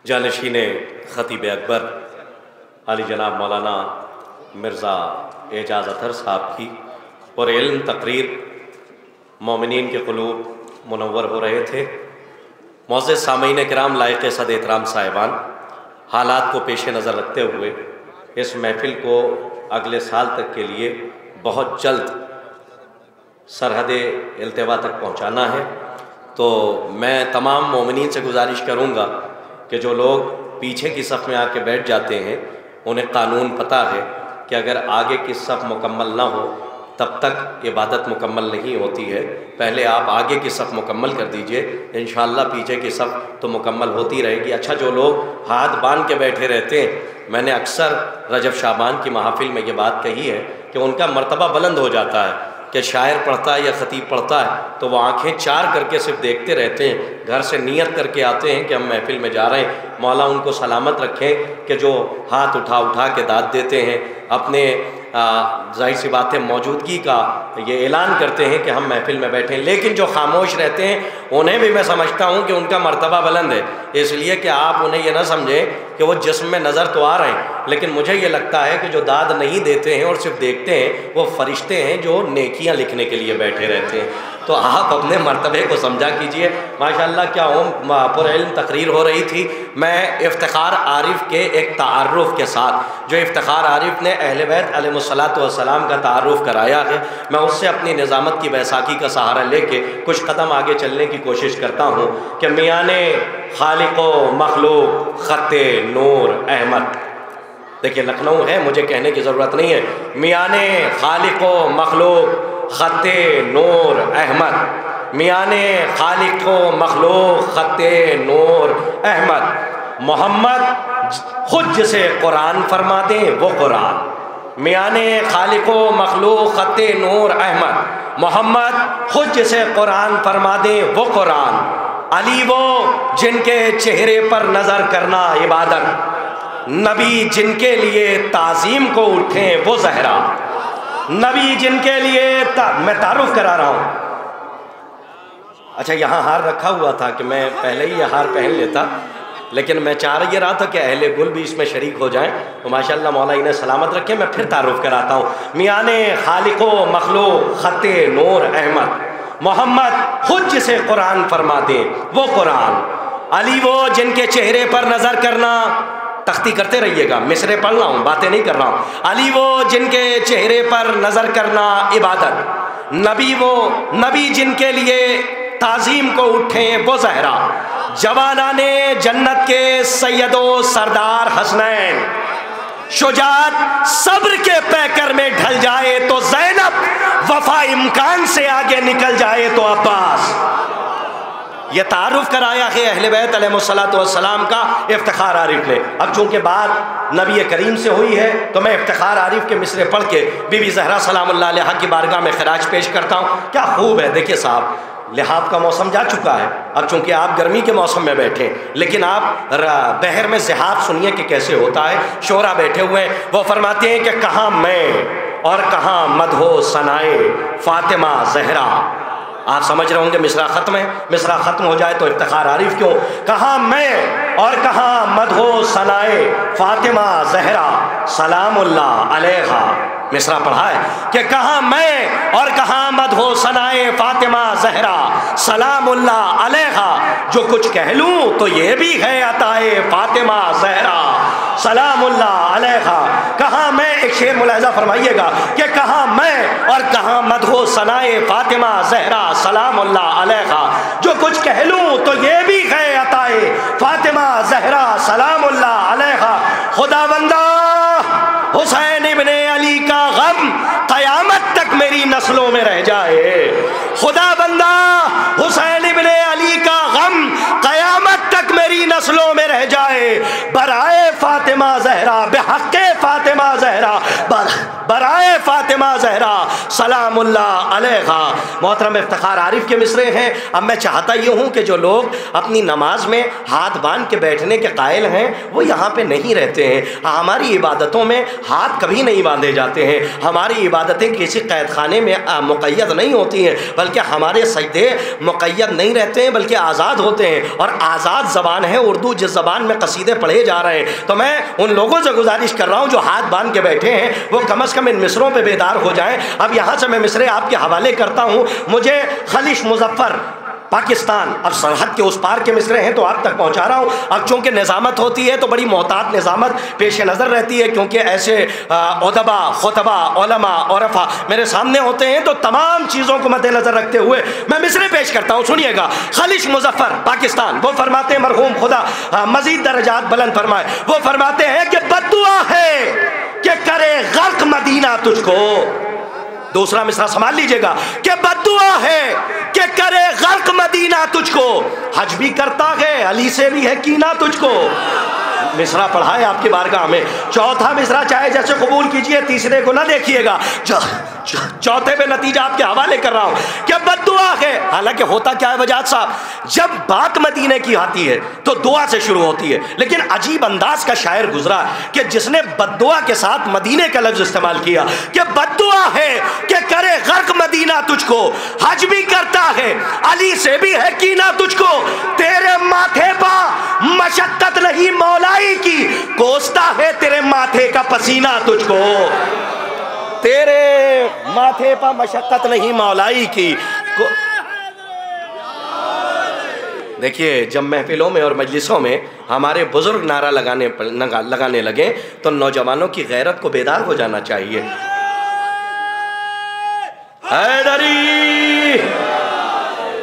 جانشین خطیب اکبر علی جناب مولانا مرزا اعجاز اطہر صاحب کی پر علم تقریر مومنین کے قلوب منور ہو رہے تھے۔ معزز سامعین کرام، لائق صد احترام صاحبان، حالات کو پیش نظر رکھتے ہوئے اس محفل کو اگلے سال تک کے لیے بہت جلد سرحد التوا تک پہنچانا ہے، تو میں تمام مومنین سے گزارش کروں گا کہ جو لوگ پیچھے کی صف میں آ کے بیٹھ جاتے ہیں انہیں قانون پتہ ہے کہ اگر آگے کی صف مکمل نہ ہو تب تک عبادت مکمل نہیں ہوتی ہے۔ پہلے آپ آگے کی صف مکمل کر دیجئے، انشاءاللہ پیچھے کی صف تو مکمل ہوتی رہے گی۔ اچھا، جو لوگ ہاتھ باندھ کے بیٹھے رہتے ہیں، میں نے اکثر رجب شعبان کی محافل میں یہ بات کہی ہے کہ ان کا مرتبہ بلند ہو جاتا ہے کہ شاعر پڑھتا ہے یا خطیب پڑھتا ہے تو وہ آنکھیں چار کر کے صرف دیکھتے رہتے ہیں، گھر سے نیت کر کے آتے ہیں کہ ہم محفل میں جا رہے ہیں۔ مولا ان کو سلامت رکھیں کہ جو ہاتھ اٹھا کے داد دیتے ہیں، اپنے ظاہر سی بات ہے موجودگی کا یہ اعلان کرتے ہیں کہ ہم محفل میں بیٹھیں، لیکن جو خاموش رہتے ہیں انہیں بھی میں سمجھتا ہوں کہ ان کا مرتبہ بلند ہے، اس لیے کہ آپ انہیں یہ نہ سمجھیں کہ وہ جسم میں نظر تو آ رہے ہیں، لیکن مجھے یہ لگتا ہے کہ جو داد نہیں دیتے ہیں اور صرف دیکھتے ہیں وہ فرشتے ہیں جو نیکیاں لکھنے کے لیے بیٹھے رہتے ہیں۔ تو آپ اپنے مرتبے کو سمجھا کیجئے۔ ماشاءاللہ کیا پر علم تقریر ہو رہی تھی۔ میں افتخار عارف کے ایک تعارف کے ساتھ، جو افتخار عارف نے اہل بیت علیہ الصلوۃ والسلام کا تعارف کرایا ہے، میں اس سے اپنی نظامت کی بیساکھی کا سہارا لے کے کچھ قدم آگے چلنے کی کوشش کرتا ہوں کہ میان خالق و مخلوق خط نور احمد، دیکھیے لکھنؤ ہے، مجھے کہنے کی ضرورت نہیں ہے، میان خالق و مخلوق خط نور احمد، میان خالق و مخلوق خط نور احمد، محمد خود جسے قرآن فرما دیں وہ قرآن، میان خالق و مخلوق خط نور احمد، محمد خود جسے قرآن فرما دیں وہ قرآن، علی وہ جن کے چہرے پر نظر کرنا عبادت، نبی جن کے لیے تعظیم کو اٹھیں وہ زہرا، نبی جن کے لیے میں تعارف کرا رہا ہوں۔ اچھا، یہاں ہار رکھا ہوا تھا کہ میں پہلے ہی یہ ہار پہن لیتا، لیکن میں چاہ یہ رہا تھا کہ اہل گل بھی اس میں شریک ہو جائیں، تو ماشاءاللہ مولا انہیں سلامت رکھے۔ میں پھر تعارف کراتا ہوں، میان خالق و مخلوق خط نور احمد، محمد خود جسے قرآن فرما دیں وہ قرآن، علی وہ جن کے چہرے پر نظر کرنا، تختی کرتے رہیے گا، مصرے پڑھ رہا ہوں، باتیں نہیں کر رہا ہوں، علی وہ جن کے چہرے پر نظر کرنا عبادت، نبی وہ نبی جن کے لیے تعظیم کو اٹھیں وہ زہرا، جوانان جنت کے سید و سردار حسنین، شجاعت صبر کے پیکر میں ڈھل جائے تو زینب، وفا امکان سے آگے نکل جائے تو عباس۔ یہ تعارف کرایا ہے اہل بیت علیہ الصلوۃ والسلام کا افتخار عارف نے۔ اب چونکہ بات نبی کریم سے ہوئی ہے تو میں افتخار عارف کے مصرے پڑھ کے بی بی زہرا سلام اللہ علیہا کی بارگاہ میں خراج پیش کرتا ہوں۔ کیا خوب ہے، دیکھیے صاحب، لحاف کا موسم جا چکا ہے، اب چونکہ آپ گرمی کے موسم میں بیٹھے، لیکن آپ بہر میں زحاف سنیے کہ کیسے ہوتا ہے۔ شعرا بیٹھے ہوئے ہیں، وہ فرماتے ہیں کہ کہاں میں اور کہاں مدحو ثنائے فاطمہ زہرا۔ آپ سمجھ رہے ہوں گے مصرع ختم ہے، مصرع ختم ہو جائے تو افتخار عارف کیوں؟ کہاں میں اور کہاں مدحو ثنائے فاطمہ زہرا، سلام اللہ علیہا۔ مصرع پڑھا ہے کہ کہاں میں اور کہاں مدحو ثنائے فاطمہ زہرا، سلام اللہ علیہا، جو کچھ کہہ لوں تو یہ بھی ہے عطائے فاطمہ زہرا، سلام اللہ علیہا۔ کہاں میں، ایک شعر ملاحظہ فرمائیے گا کہ کہاں میں اور کہاں مدحو ثنائے فاطمہ زہرا، سلام اللہ علیہا، جو کچھ کہہ لوں تو یہ بھی ہے عطائے فاطمہ زہرا، سلام اللہ علیہا۔ خدا بندہ حسین ابن علی کا غم قیامت تک میری نسلوں میں رہ جائے، خدا بندہ حسین ابن علی کا غم قیامت تک میری نسلوں میں رہ جائے، برائے فاطمہ زہرا، بحق فاطمہ زہرا، برائے فاطمہ زہرا، سلام اللہ علیہا۔ محترم افتخار عارف کے مصرے ہیں۔ اب میں چاہتا یہ ہوں کہ جو لوگ اپنی نماز میں ہاتھ باندھ کے بیٹھنے کے قائل ہیں وہ یہاں پہ نہیں رہتے ہیں۔ ہماری عبادتوں میں ہاتھ کبھی نہیں باندھے جاتے ہیں، ہماری عبادتیں کسی قید خانے میں مقید نہیں ہوتی ہیں، بلکہ ہمارے سجدے مقید نہیں رہتے ہیں بلکہ آزاد ہوتے ہیں، اور آزاد زبان ہے اردو جس زبان میں قصیدے پڑھے جا رہے ہیں، تو میں ان لوگوں سے گزارش کر رہا ہوں جو ہاتھ باندھ کے بیٹھے ہیں وہ کم از کم ان مصروں پہ بیدار ہو جائیں۔ اب یہاں سے میں مصرے آپ کے حوالے کرتا ہوں۔ مجھے خلیش مظفر پاکستان، اب سرحد کے اس پار کے مصرے ہیں تو آپ تک پہنچا رہا ہوں۔ اب چونکہ نظامت ہوتی ہے تو بڑی محتاط نظامت پیش نظر رہتی ہے، کیونکہ ایسے ادبا، خطبہ، علماء، عرفا میرے سامنے ہوتے ہیں تو تمام چیزوں کو مد نظر رکھتے ہوئے میں مصرے پیش کرتا ہوں، سنیے گا۔ خلیش مظفر پاکستان، وہ فرماتے ہیں، مرحوم خدا مزید درجات بلند فرمائے، وہ فرماتے ہیں کہ بد دعا ہے کہ کرے غرق مدینہ تجھ کو۔ دوسرا مصرع سنبھال لیجئے گا کہ بد دعا ہے کہ کرے غرق مدینہ تجھ کو، حج بھی کرتا ہے علی سے بھی ہے کینہ تجھ کو۔ مصرع پڑھا ہے آپ کی بارگاہ میں۔ چوتھا مصرع چاہے جیسے قبول کیجئے، تیسرے کو نہ دیکھیے گا، چوتھے پہ نتیجہ آپ کے حوالے کر رہا ہوں کہ بد دعا ہے۔ حالانکہ ہوتا کیا ہے وجاہت صاحب، جب بات مدینے کی آتی ہے تو دعا سے شروع ہوتی ہے، لیکن عجیب انداز کا شاعر گزرا کہ جس نے بد دعا کے ساتھ مدینے کا لفظ استعمال کیا کہ بد دعا ہے کہ کرے غرق مدینہ تجھ کو، حج بھی کرتا ہے علی سے بھی ہے کینہ تجھ کو، تیرے ماتھے پا مشقت نہیں مولائی کی، کوستا ہے تیرے ماتھے کا پسینہ تجھ کو، تیرے ماتھے پا مشقت نہیں مولائی کی۔ دیکھیے جب محفلوں میں اور مجلسوں میں ہمارے بزرگ نعرہ لگانے لگیں تو نوجوانوں کی غیرت کو بیدار ہو جانا چاہیے۔ حیدری،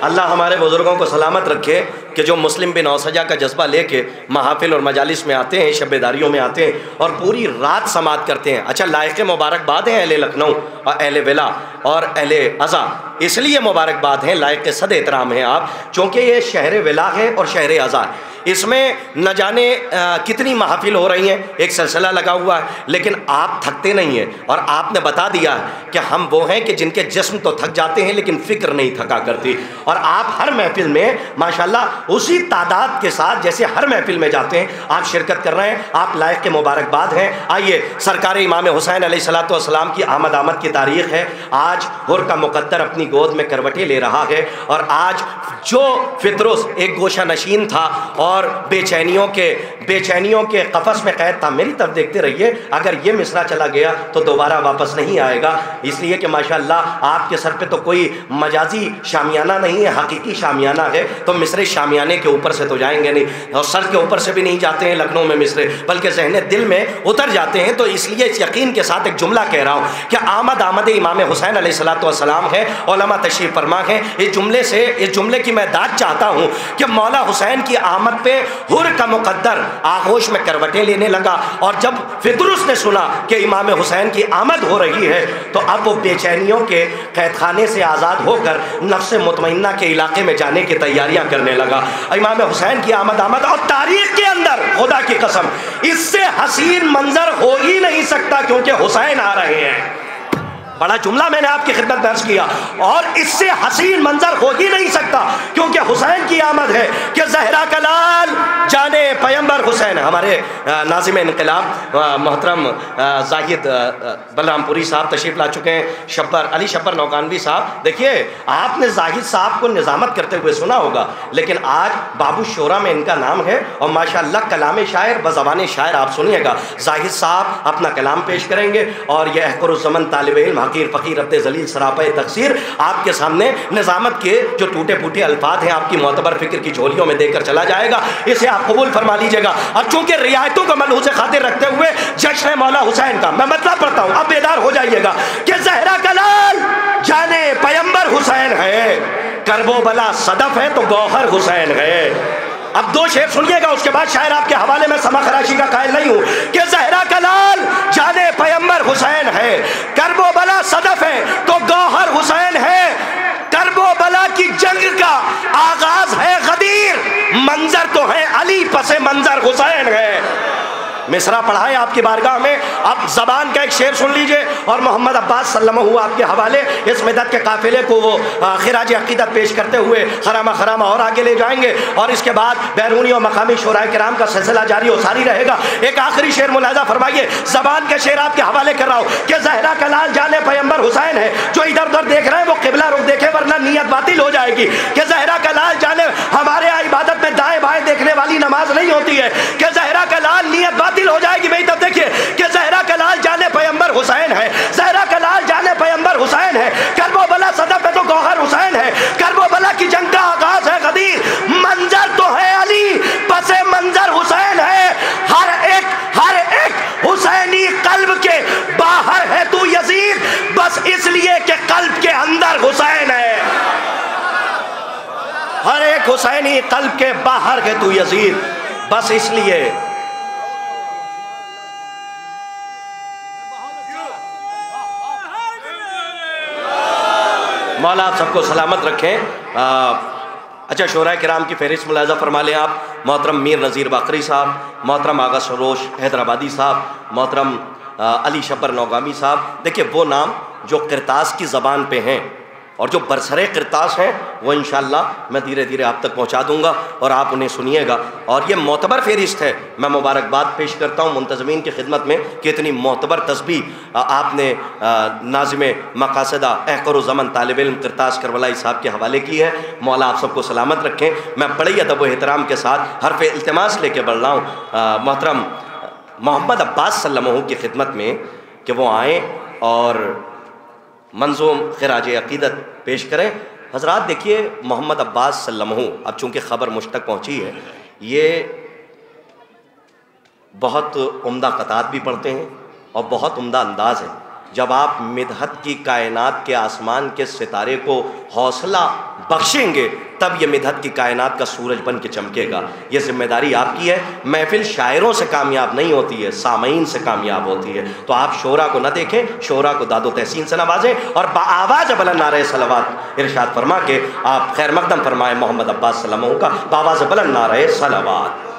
اللہ ہمارے بزرگوں کو سلامت رکھے کہ جو مسلم بن اوسجا کا جذبہ لے کے محافل اور مجالس میں آتے ہیں، شب داریوں میں آتے ہیں اور پوری رات سماعت کرتے ہیں۔ اچھا، لائق مبارکباد ہیں اہل لکھنؤ اور اہل ولا اور اہل عزا، اس لیے مبارکباد ہیں، لائق صد احترام ہیں آپ، چونکہ یہ شہر ولا ہے اور شہر عزا ہے۔ اس میں نہ جانے کتنی محافل ہو رہی ہیں، ایک سلسلہ لگا ہوا ہے، لیکن آپ تھکتے نہیں ہیں، اور آپ نے بتا دیا کہ ہم وہ ہیں کہ جن کے جسم تو تھک جاتے ہیں لیکن فکر نہیں تھکا کرتی، اور آپ ہر محفل میں ماشاءاللہ اسی تعداد کے ساتھ جیسے ہر محفل میں جاتے ہیں آپ شرکت کر رہے ہیں، آپ لائق کے مبارکباد ہیں۔ آئیے، سرکار امام حسین علیہ السلام کی آمد کی تاریخ ہے، آج حر کا مقدر اپنی گود میں کروٹیں لے رہا ہے، اور آج جو فطرس ایک گوشہ نشین تھا اور بے چینیوں کے قفس میں قید تھا، میری طرف دیکھتے رہیے، اگر یہ مصرع چلا گیا تو دوبارہ واپس نہیں آئے گا، اس لیے کہ ماشاءاللہ آپ کے سر پہ تو کوئی مجازی شامیانہ نہیں ہے، حقیقی شامیانہ ہے، تو مصرے شامیانے کے اوپر سے تو جائیں گے نہیں، اور سر کے اوپر سے بھی نہیں جاتے ہیں لکھنؤ میں مصرے، بلکہ ذہن دل میں اتر جاتے ہیں۔ تو اس لیے اس یقین کے ساتھ ایک جملہ کہہ رہا ہوں کہ آمد امام حسین علیہ السلام ہے، علماء تشریف فرما ہے، اس جملے کی میں داد چاہتا ہوں کہ مولا حسین کی آمد پہ حر کا مقدر آغوش میں کروٹیں لینے لگا، اور جب فطرس نے سنا کہ امام حسین کی آمد ہو رہی ہے تو اب وہ بے چینیوں کے قید خانے سے آزاد ہو کر نفس مطمئنہ کے علاقے میں جانے کی تیاریاں کرنے لگا۔ امام حسین کی آمد اور تاریخ کے اندر خدا کی قسم اس سے حسین منظر ہو ہی نہیں سکتا، کیونکہ حسین آ رہے ہیں۔ بڑا جملہ میں نے آپ کی خدمت درج کیا، اور اس سے حسین منظر ہو ہی نہیں سکتا کیونکہ حسین کی آمد ہے کہ زہرا کا لال جانے پیمبر حسین۔ ہمارے ناظم انقلاب محترم زاہد بلرام پوری صاحب تشریف لا چکے ہیں، علی شبر نوکانوی صاحب، دیکھیے آپ نے زاہد صاحب کو نظامت کرتے ہوئے سنا ہوگا، لیکن آج بابو شورا میں ان کا نام ہے، اور ماشاءاللہ کلام شاعر بزبان شاعر آپ سنیے گا، زاہد صاحب اپنا کلام پیش کریں گے، اور یہ احقر الزمن طالب علم حقیر فقیر عبد ذلیل سراپا تقصیر آپ کے سامنے نظامت کے جو ٹوٹے پھوٹے الفاظ ہیں آپ کی معتبر فکر کی جھولیوں میں دے کر چلا جائے گا، اسے آپ قبول فرما لیجئے گا۔ اور چونکہ رعایتوں کو ملحوظ خاطر رکھتے ہوئے جشن مولا حسین کا میں مطلب پڑھتا ہوں، اب بیدار ہو جائیے گا کہ زہرا کا لال جانے پیمبر حسین ہے، کرب و بلا صدف ہے تو گوہر حسین ہے۔ اب دو شعر سنیے گا، اس کے بعد شاعر آپ کے حوالے میں سما خراشی کا قائل نہیں ہوں کہ زہرا کا لال جانے پیمبر حسین ہے، کرب و بلا صدف ہے تو گوہر حسین ہے، کرب و بلا کی جنگ کا آغاز ہے غدیر، منظر تو ہے علی پس منظر حسین ہے۔ مصرع پڑھائیں آپ کی بارگاہ میں. اب زبان کا ایک شعر سن لیجئے اور محمد عباس صلی اللہ علیہ وسلم آپ کے حوالے اس مدت کے قافلے کو وہ خراج عقیدت پیش کرتے ہوئے خرامہ خرامہ اور آگے لے جائیں گے، اور اس کے بعد بیرونی اور مقامی شعراء کرام کا سلسلہ جاری و ساری رہے گا. ایک آخری شعر ملاحظہ فرمائیے، زبان کے شعر آپ کے حوالے کر رہا ہوں کہ زہرا کا لال جانے پیغمبر حسین ہے. جو ادھر ادھر دیکھ رہے ہیں وہ قبلہ رخ دیکھے ورنہ نیت باطل ہو جائے گی. کہ زہرا کا لال جانے، ہمارے یہاں عبادت میں دائیں بائیں دیکھنے والی نماز نہیں ہوتی ہے کہ زہرا کا لال نیت باطل ہو جائے گی. بھائی تب دیکھیے کہ زہرا کا لال جانے پیغمبر حسین ہے، زہرا کا لال جانے پیغمبر حسین ہے. کرب و بلا صدف ہے تو گوہر حسین ہے. کرب و بلا کی جنگ کا آغاز ہے غدیر، منظر تو ہے علی پس منظر حسین ہے. ہر ایک حسینی قلب کے باہر ہے تو یزید، بس اس لیے کہ قلب کے اندر حسین ہے. ہر ایک حسینی قلب کے باہر ہے تو یزید، بس اس لیے. مولا آپ سب کو سلامت رکھیں. اچھا شعراء کرام کی فہرست ملاحظہ فرما لیں آپ. محترم میر نذیر باقری صاحب، محترم آغا سروش حیدرآبادی صاحب، محترم علی شبر نوگامی صاحب. دیکھیں وہ نام جو کرتاس کی زبان پہ ہیں اور جو برسرے کرتاس ہیں وہ انشاءاللہ میں دھیرے دھیرے آپ تک پہنچا دوں گا اور آپ انہیں سنیے گا. اور یہ معتبر فہرست ہے. میں مبارکباد پیش کرتا ہوں منتظمین کی خدمت میں کہ اتنی معتبر تسبیح آپ نے ناظم مقاصدہ احقر و زمن طالب علم کرتاس کربلائی صاحب کے حوالے کی ہے. مولا آپ سب کو سلامت رکھیں. میں بڑی ادب و احترام کے ساتھ حرف التماس لے کے بڑھ رہا ہوں محترم محمد عباس صلی اللہ علیہ وسلم کی خدمت میں کہ وہ آئیں اور منظوم خراج عقیدت پیش کریں. حضرات دیکھیے محمد عباس صلی اللہ علیہ وسلم، اب چونکہ خبر مجھ تک پہنچی ہے، یہ بہت عمدہ قطعات بھی پڑھتے ہیں اور بہت عمدہ انداز ہے. جب آپ مدحت کی کائنات کے آسمان کے ستارے کو حوصلہ بخشیں گے تب یہ مدحت کی کائنات کا سورج بن کے چمکے گا. یہ ذمہ داری آپ کی ہے. محفل شاعروں سے کامیاب نہیں ہوتی ہے، سامعین سے کامیاب ہوتی ہے. تو آپ شعراء کو نہ دیکھیں، شعراء کو داد و تحسین سے نوازیں اور بآواز بلند نعرہ صلوات ارشاد فرما کے آپ خیر مقدم فرمائیں محمد عباس صلی اللہ علیہ وسلم کا بآواز بلند نعرہ صلوات.